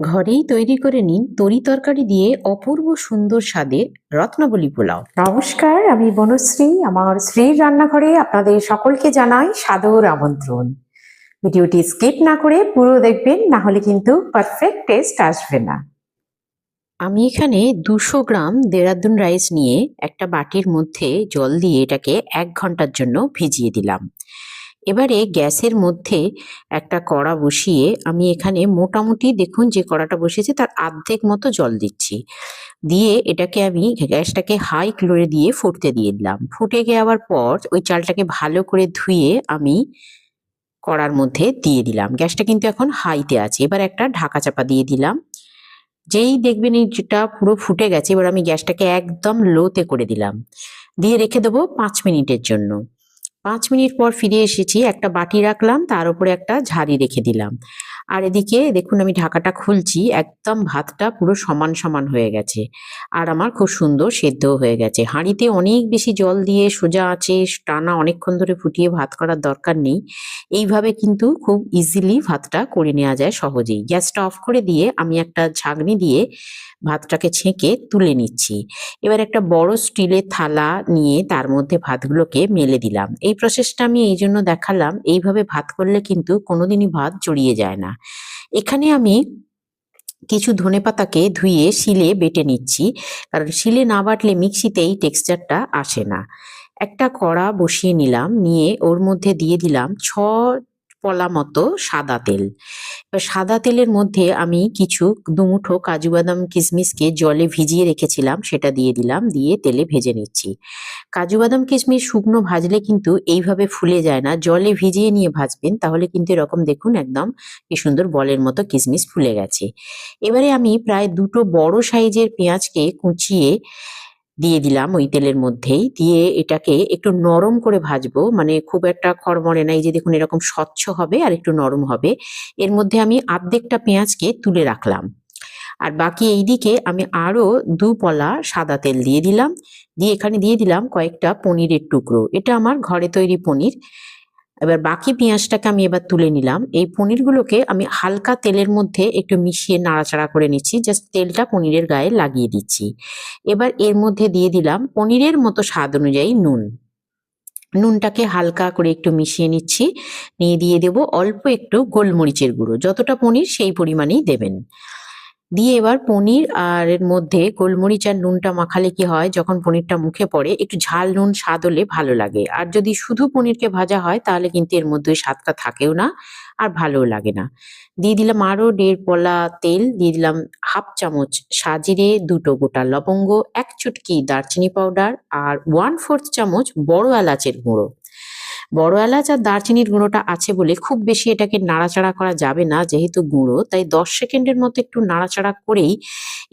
ঘরেই তৈরি করে নিন তরি তরকারি দিয়ে অপূর্ব সুন্দর স্বাদের রত্নাবলী পোলাও। নমস্কার, আমি বনশ্রী। আমার শ্রীর রান্নাঘরে আপনাদের সকলকে জানাই সাদর আমন্ত্রণ। ভিডিওটি স্কিপ না করে পুরো দেখবেন, না হলে কিন্তু পারফেক্ট টেস্ট আসবে না। আমি এখানে 200 গ্রাম দেরাদুন রাইস নিয়ে একটা বাটির মধ্যে জল দিয়ে এটাকে 1 ঘন্টার জন্য ভিজিয়ে দিলাম। এবারে গ্যাসের মধ্যে একটা কড়া বসিয়ে আমি এখানে মোটামুটি দেখুন যে কড়াটা বসেছে তার অর্ধেক মতো জল দিচ্ছি। দিয়ে এটাকে আমি গ্যাসটাকে হাই ফ্লেমে দিয়ে ফুটতে দিয়ে দিলাম। ফুটে যাওয়ার পর ওই চালটাকে ভালো করে ধুয়ে আমি কড়ার মধ্যে দিয়ে দিলাম। গ্যাসটা কিন্তু এখন হাইতে আছে। এবার একটা ঢাকা চাপা দিয়ে দিলাম। যেই দেখবেন এই যেটা পুরো ফুটে গেছে, এবার আমি গ্যাসটাকে একদম লোতে করে দিলাম। দিয়ে রেখে দেবো 5 মিনিটের জন্য। 5 মিনিট পর ফিরে এসেছি, একটা বাটি রাখলাম, তার উপরে একটা ঝাড়ি রেখে দিলাম। আর এদিকে দেখুন আমি ঢাকাটা খুলছি, একদম ভাতটা পুরো সমান সমান হয়ে গেছে। আর আমার খুব সুন্দর সেদ্ধও হয়ে গেছে। হাঁড়িতে অনেক বেশি জল দিয়ে সোজা আঁচে টানা অনেকক্ষণ ধরে ফুটিয়ে ভাত করার দরকার নেই। এইভাবে কিন্তু খুব ইজিলি ভাতটা করে নেওয়া যায় সহজেই। গ্যাসটা অফ করে দিয়ে আমি একটা ছাঁকনি দিয়ে ভাতটাকে ছেঁকে তুলে নিচ্ছি। এবার একটা বড় স্টিলের থালা নিয়ে তার মধ্যে ভাতগুলোকে মেলে দিলাম। এই প্রসেসটা আমি এই জন্য দেখালাম, এইভাবে ভাত করলে কিন্তু কোনোদিনই ভাত জড়িয়ে যায় না। এখানে আমি কিছু ধনেপাতাকে ধুয়ে শিলে বেটে নিচ্ছি, কারণ শিলে না বাটলে মিক্সিতে এই টেক্সচারটা আসে না। একটা কড়া বসিয়ে নিলাম, নিয়ে ওর মধ্যে দিয়ে দিলাম 6 পলা মতো সাদা তেল। এবার সাদা তেলের মধ্যে আমি কিছু দুমুঠো কাজু বাদাম কিশমিশকে জলে ভিজিয়ে রেখেছিলাম, সেটা দিয়ে দিলাম, দিয়ে তেলে ভেজে নিচ্ছি। কাজু বাদাম কিশমিশ শুকনো ভাজলে কিন্তু এইভাবে ফুলে যায় না, জলে ভিজিয়ে নিয়ে ভাজবেন, তাহলে কিন্তু এরকম দেখুন একদম কি সুন্দর বলের মতো কিশমিশ ফুলে গেছে। এবারে আমি প্রায় 2টো বড় সাইজের পেঁয়াজকে কুচিয়ে দিয়ে দিলাম ওই তেলের মধ্যেই। দিয়ে এটাকে একটু নরম করে ভাজবো, মানে খুব একটা খড়মড়ে না, এই যে দেখুন এরকম স্বচ্ছ হবে আর একটু নরম হবে। এর মধ্যে আমি অর্ধেকটা পেঁয়াজকে তুলে রাখলাম। আর বাকি এইদিকে আমি আরো 2 পলা সাদা তেল দিয়ে দিলাম। দিয়ে এখানে দিয়ে দিলাম কয়েকটা পনিরের টুকরো। এটা আমার ঘরে তৈরি পনির। এবার বাকি পেঁয়াজটাকে আমি এবার তুলে নিলাম। এই পনিরগুলোকে আমি হালকা তেলের মধ্যে একটু মিশিয়ে নাড়াচাড়া করে নিচ্ছি, জাস্ট তেলটা পনিরের গায়ে লাগিয়ে দিচ্ছি। এবার এর মধ্যে দিয়ে দিলাম পনিরের মতো স্বাদ অনুযায়ী নুন। নুনটাকে হালকা করে একটু মিশিয়ে নিচ্ছি। নিয়ে দিয়ে দেবো অল্প একটু গোলমরিচের গুঁড়ো, যতটা পনির সেই পরিমাণেই দেবেন। দিয়ে এবার পনির আর এর মধ্যে গোলমরিচ আর নুনটা মাখালে কি হয়, যখন পনিরটা মুখে পড়ে একটু ঝাল নুন স্বাদ হলে ভালো লাগে। আর যদি শুধু পনিরকে ভাজা হয় তাহলে কিন্তু এর মধ্যে ওই স্বাদটা থাকেও না, আর ভালোও লাগে না। দিয়ে দিলাম আরো 1.5 পলা তেল, দিয়ে দিলাম 1/2 চামচ সাজিরে, 2টো গোটা লবঙ্গ, 1 চুটকি দারচিনি পাউডার আর 1/4 চামচ বড় এলাচের গুঁড়ো। বড় এলাচ আর দারচিনির গুঁড়োটা আছে বলে খুব বেশি এটাকে নাড়াচাড়া করা যাবে না, যেহেতু গুঁড়ো, তাই 10 সেকেন্ডের মতো একটু নাড়াচাড়া করেই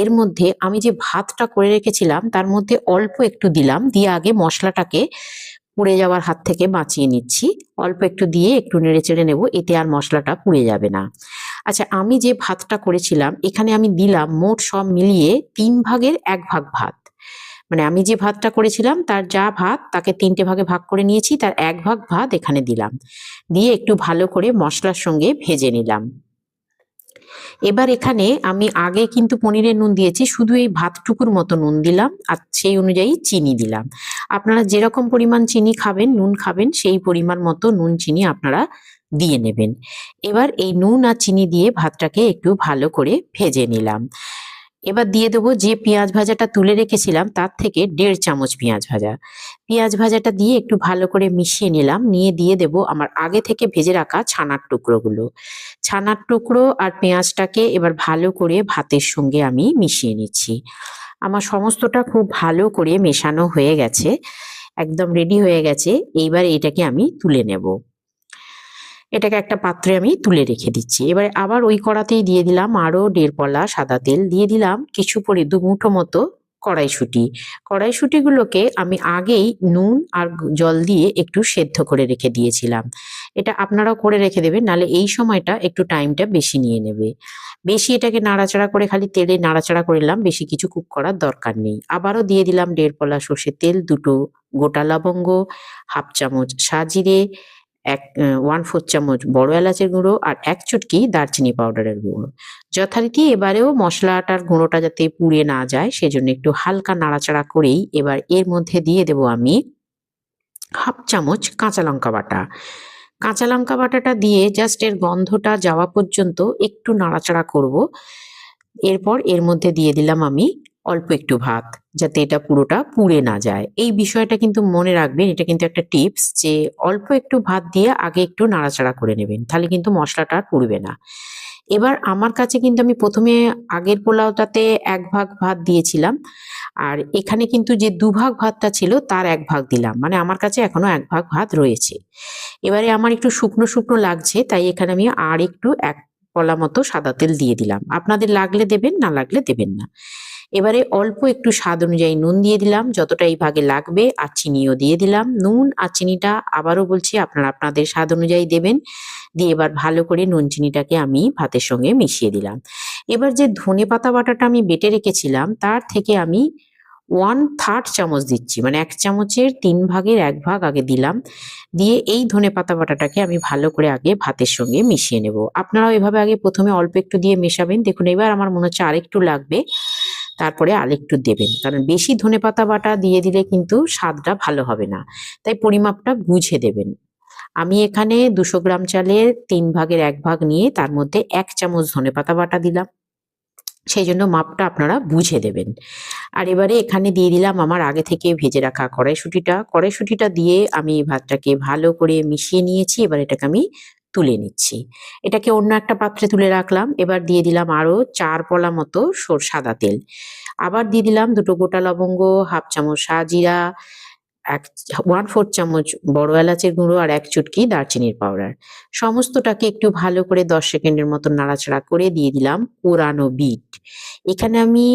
এর মধ্যে আমি যে ভাতটা করে রেখেছিলাম তার মধ্যে অল্প একটু দিলাম। দিয়ে আগে মশলাটাকে পুড়ে যাওয়ার হাত থেকে বাঁচিয়ে নিচ্ছি। অল্প একটু দিয়ে একটু নেড়েচেড়ে নেব, এতে আর মশলাটা পুড়ে যাবে না। আচ্ছা, আমি যে ভাতটা করেছিলাম এখানে আমি দিলাম মোট সব মিলিয়ে 3 ভাগের 1 ভাগ ভাত। মানে আমি যে ভাতটা করেছিলাম তার যা ভাত তাকে 3টে ভাগে ভাগ করে নিয়েছি, তার 1 ভাগ ভাত এখানে দিলাম। দিয়ে একটু ভালো করে মশলার সঙ্গে ভেজে নিলাম। এবার এখানে আমি আগে কিন্তু পনিরের নুন দিয়েছি, শুধু এই ভাতটুকুর মতো নুন দিলাম, আর সেই অনুযায়ী চিনি দিলাম। আপনারা যেরকম পরিমাণ চিনি খাবেন, নুন খাবেন, সেই পরিমাণ মতো নুন চিনি আপনারা দিয়ে নেবেন। এবার এই নুন আর চিনি দিয়ে ভাতটাকে একটু ভালো করে ভেজে নিলাম। এবার দিয়ে দেবো যে পেঁয়াজ ভাজাটা তুলে রেখেছিলাম তার থেকে 1.5 চামচ পেঁয়াজ ভাজা। পেঁয়াজ ভাজাটা দিয়ে একটু ভালো করে মিশিয়ে নিলাম। নিয়ে দিয়ে দেবো আমার আগে থেকে ভেজে রাখা ছানার টুকরোগুলো। ছানার টুকরো আর পেঁয়াজটাকে এবার ভালো করে ভাতের সঙ্গে আমি মিশিয়ে নিচ্ছি। আমার সমস্তটা খুব ভালো করে মেশানো হয়ে গেছে, একদম রেডি হয়ে গেছে। এইবার এটাকে আমি তুলে নেব। এটাকে একটা পাত্রে আমি তুলে রেখে দিচ্ছি। এবারে আবার ওই কড়াতেই দিয়ে দিলাম আরো 1.5 পলা সাদা তেল। দিয়ে দিলাম কিছু 2 মুঠো মতো কড়াইশুঁটি। কড়াইশুঁটিগুলোকে আমি আগেই নুন আর জল দিয়ে একটু সেদ্ধ করে রেখে দিয়েছিলাম। এটা আপনারাও করে রেখে দেবেন, নাহলে এই সময়টা একটু টাইমটা বেশি নিয়ে নেবে। বেশি এটাকে নাড়াচাড়া করে খালি তেলে নাড়াচাড়া করে নিলাম, বেশি কিছু কুক করার দরকার নেই। আবারও দিয়ে দিলাম 1.5 পলা সর্ষের তেল, 2টো গোটা লবঙ্গ, 1/2 চামচ সাজিরে, 1/4 চামচ বড় এলাচের গুঁড়ো আর 1 চুটকি দারচিনি পাউডারের গুঁড়ো। যথারীতি এবারেও মশলাটার গুঁড়োটা যাতে পুড়ে না যায় সেজন্য একটু হালকা নাড়াচাড়া করেই এবার এর মধ্যে দিয়ে দেব আমি হাফ চামচ কাঁচা লঙ্কা বাটা। কাঁচা লঙ্কা বাটাটা দিয়ে জাস্ট এর গন্ধটা যাওয়া পর্যন্ত একটু নাড়াচাড়া করব। এরপর এর মধ্যে দিয়ে দিলাম আমি অল্প একটু ভাত, যাতে এটা পুরোটা পুড়ে না যায়। এই বিষয়টা কিন্তু মনে রাখবেন, এটা কিন্তু একটা টিপস যে অল্প একটু ভাত দিয়ে আগে একটু নাড়াচাড়া করে নেবেন, তাহলে কিন্তু মশলাটা আর পুড়বে না। এবার আমার কাছে কিন্তু আমি প্রথমে আগের পোলাওটাতে ১ ভাগ ভাত দিয়েছিলাম, আর এখানে কিন্তু যে ২ ভাগ ভাতটা ছিল তার ১ ভাগ দিলাম, মানে আমার কাছে এখনো ১ ভাগ ভাত রয়েছে। এবারে আমার একটু শুকনো শুকনো লাগছে, তাই এখানে আমি আর একটু ১ কলা মতো সাদা তেল দিয়ে দিলাম। আপনাদের লাগলে দেবেন, না লাগলে দেবেন না। এবারে অল্প একটু স্বাদ অনুযায়ী নুন দিয়ে দিলাম, যতটা এই ভাগে লাগবে, আর চিনিও দিয়ে দিলাম। নুন আর চিনিটা আবারও বলছি আপনারা আপনাদের স্বাদ অনুযায়ী দেবেন। দিয়ে এবার ভালো করে নুন চিনিটাকে আমি ভাতের সঙ্গে মিশিয়ে দিলাম। এবার যে ধনেপাতা বাটাটা আমি বেটে রেখেছিলাম তার থেকে আমি 1/3 চামচ দিচ্ছি, মানে ১ চামচের ৩ ভাগের ১ ভাগ আগে দিলাম। দিয়ে এই ধনেপাতা বাটাটাকে আমি ভালো করে আগে ভাতের সঙ্গে মিশিয়ে নেব। আপনারাও এভাবে আগে প্রথমে অল্প একটু দিয়ে মেশাবেন। দেখুন এবার আমার মনে হচ্ছে আরেকটু লাগবে, তারপরে আরেকটু দেবেন, কারণ বেশি ধনেপাতা বাটা দিয়ে দিলে কিন্তু স্বাদটা ভালো হবে না, তাই পরিমাপটা বুঝে দেবেন। আমি এখানে ২০০ গ্রাম চালের ৩ ভাগের ১ ভাগ নিয়ে তার মধ্যে ১ চামচ ধনেপাতা বাটা দিলাম, সেই জন্য মাপটা আপনারা বুঝে দেবেন। আর এবারে এখানে দিয়ে দিলাম আমার আগে থেকে ভেজে রাখা কড়াইশুঁটিটা। কড়াইশুঁটিটা দিয়ে আমি ভাতটাকে ভালো করে মিশিয়ে নিয়েছি। এবার এটাকে আমি তুলে নিচ্ছি। এটাকে অন্য একটা পাত্রে তুলে রাখলাম। এবার দিয়ে দিলাম আরো ৪ পলা মতো সাদা তেল। আবার দিয়ে দিলাম ২ টো গোটা লবঙ্গ, হাফ চামচ শাহজিরা, 1/4 চামচ বড় এলাচের গুঁড়ো আর ১ চুটকি দারচিনির পাউডার। সমস্তটাকে একটু ভালো করে ১০ সেকেন্ডের মতো নাড়াচাড়া করে দিয়ে দিলাম কোরানো বিট। এখানে আমি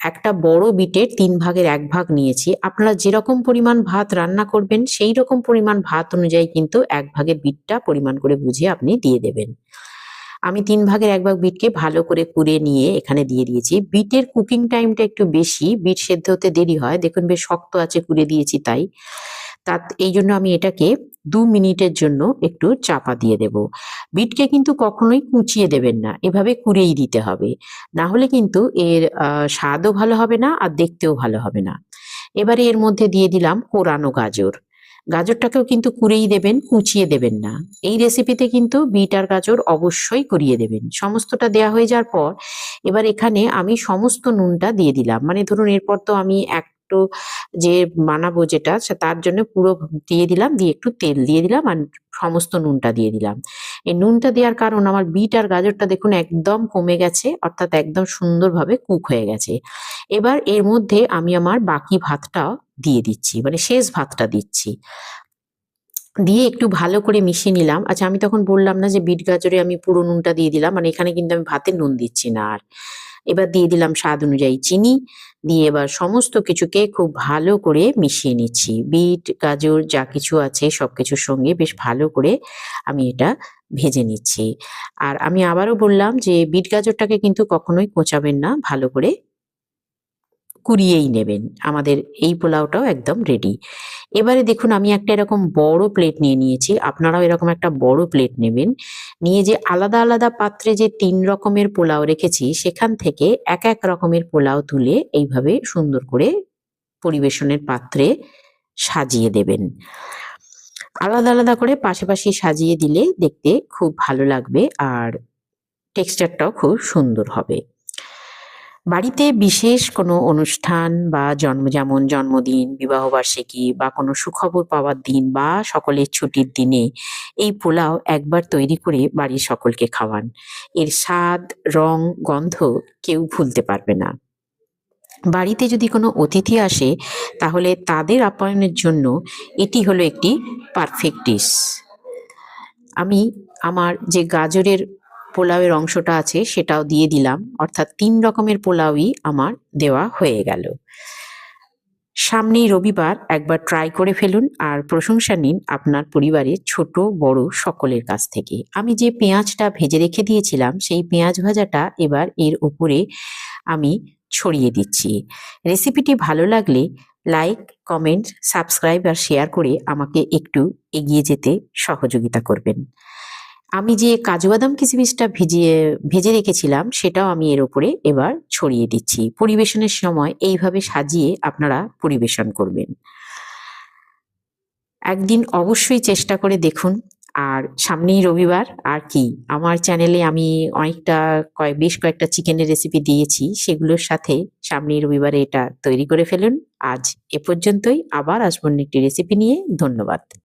একটা বড় বিটের ৩ ভাগের ১ ভাগ নিয়েছি। আপনারা যেরকম পরিমাণ ভাত রান্না করবেন সেই রকম পরিমাণ ভাত অনুযায়ী কিন্তু ১ ভাগের বিটটা পরিমাণ করে বুঝে আপনি দিয়ে দেবেন। আমি ৩ ভাগের ১ ভাগ বিটকে ভালো করে কুড়ে নিয়ে এখানে দিয়ে দিয়েছি। বিটের কুকিং টাইমটা একটু বেশি, বিট সেদ্ধ হতে দেরি হয়। দেখুন বেশ শক্ত আছে, কুড়ে দিয়েছি তাই। এইজন্য আমি এটাকে ২ মিনিটের জন্য একটু চাপা দিয়ে দেব। বিটকে কিন্তু কখনোই কুঁচিয়ে দেবেন না, এভাবে কুড়েই দিতে হবে। না হলে কিন্তু এর স্বাদও ভালো হবে না আর দেখতেও ভালো হবে না। এবারে এর মধ্যে দিয়ে দিলাম কোরানো গাজর। গাজরটাকেও কিন্তু কুড়েই দেবেন, কুঁচিয়ে দেবেন না। এই রেসিপিতে কিন্তু বিট আর গাজর অবশ্যই কুড়িয়ে দেবেন। সমস্তটা দেয়া হয়ে যাওয়ার পর এবার এখানে আমি সমস্ত নুনটা দিয়ে দিলাম। মানে ধরুন এরপর তো আমি একটু যে বানাবো যেটা তার জন্য পুরো দিয়ে দিলাম, দিয়ে একটু তেল দিয়ে দিলাম আর সমস্ত নুনটা দিয়ে দিলাম। এই নুনটা দেওয়ার কারণ আমার বিট আর গাজরটা দেখুন একদম কমে গেছে, অর্থাৎ একদম সুন্দরভাবে কুক হয়ে গেছে। এবার এর মধ্যে আমি আমার বাকি ভাতটাও দিয়ে দিচ্ছি, মানে শেষ ভাতটা দিচ্ছি। দিয়ে একটু ভালো করে মিশিয়ে নিলাম। আচ্ছা, আমি তখন বললাম না যে বিট গাজরে আমি পুরো নুনটা দিয়ে দিলাম, মানে এখানে কিন্তু আমি ভাতে নুন দিচ্ছি না আর। এবার দিয়ে দিলাম স্বাদ অনুযায়ী চিনি, দিয়ে এবার সমস্ত কিছুকে খুব ভালো করে মিশিয়ে নিচ্ছি। বিট, গাজর যা কিছু আছে সবকিছুর সঙ্গে বেশ ভালো করে আমি এটা ভেজে নিচ্ছি। আর আমি আবারও বললাম যে বিট গাজরটাকে কিন্তু কখনোই কোঁচাবেন না, ভালো করে কুড়িয়েই নেবেন। আমাদের এই পোলাওটাও একদম রেডি। এবারে দেখুন আমি একটা এরকম বড় প্লেট নিয়ে নিয়েছি। আপনারাও এরকম একটা বড় প্লেট নেবেন। নিয়ে যে আলাদা, আলাদা পাত্রে যে ৩ রকমের পোলাও রেখেছি সেখান থেকে এক রকমের পোলাও তুলে এইভাবে সুন্দর করে পরিবেশনের পাত্রে সাজিয়ে দেবেন। আলাদা, আলাদা করে পাশাপাশি সাজিয়ে দিলে দেখতে খুব ভালো লাগবে আর টেক্সচারটাও খুব সুন্দর হবে। বাড়িতে বিশেষ কোনো অনুষ্ঠান বা যেমন জন্মদিন, বিবাহবার্ষিকী বা কোনো সুখবর পাওয়ার দিন বা সকলের ছুটির দিনে এই পোলাও একবার তৈরি করে বাড়ির সকলকে খাওয়ান। এর স্বাদ, রং, গন্ধ কেউ ভুলতে পারবে না। বাড়িতে যদি কোনো অতিথি আসে তাহলে তাদের আপ্যায়নের জন্য এটি হলো একটি পারফেক্ট ডিশ। আমি আমার যে গাজরের পোলাওয়ের অংশটা আছে সেটাও দিয়ে দিলাম, অর্থাৎ ৩ রকমের পোলাওই আমার দেওয়া হয়ে গেল। সামনেই রবিবার, একবার ট্রাই করে ফেলুন আর প্রশংসা নিন আপনার পরিবারের ছোট বড় সকলের কাছ থেকে। আমি যে পেঁয়াজটা ভেজে রেখে দিয়েছিলাম সেই পেঁয়াজ ভাজাটা এবার এর উপরে আমি ছড়িয়ে দিচ্ছি। রেসিপিটি ভালো লাগলে লাইক, কমেন্ট, সাবস্ক্রাইব আর শেয়ার করে আমাকে একটু এগিয়ে যেতে সহযোগিতা করবেন। আমি যে কাজু বাদাম কিশমিশটা ভেজে রেখেছিলাম সেটাও আমি এর উপরে এবার ছড়িয়ে দিচ্ছি। পরিবেশনের সময় এইভাবে সাজিয়ে আপনারা পরিবেশন করবেন। একদিন অবশ্যই চেষ্টা করে দেখুন। আর সামনেই রবিবার, আর কি আমার চ্যানেলে আমি অনেকটা বেশ কয়েকটা চিকেনের রেসিপি দিয়েছি, সেগুলোর সাথে সামনেই রবিবারে এটা তৈরি করে ফেলুন। আজ এ পর্যন্তই, আবার আসবো অন্য একটি রেসিপি নিয়ে। ধন্যবাদ।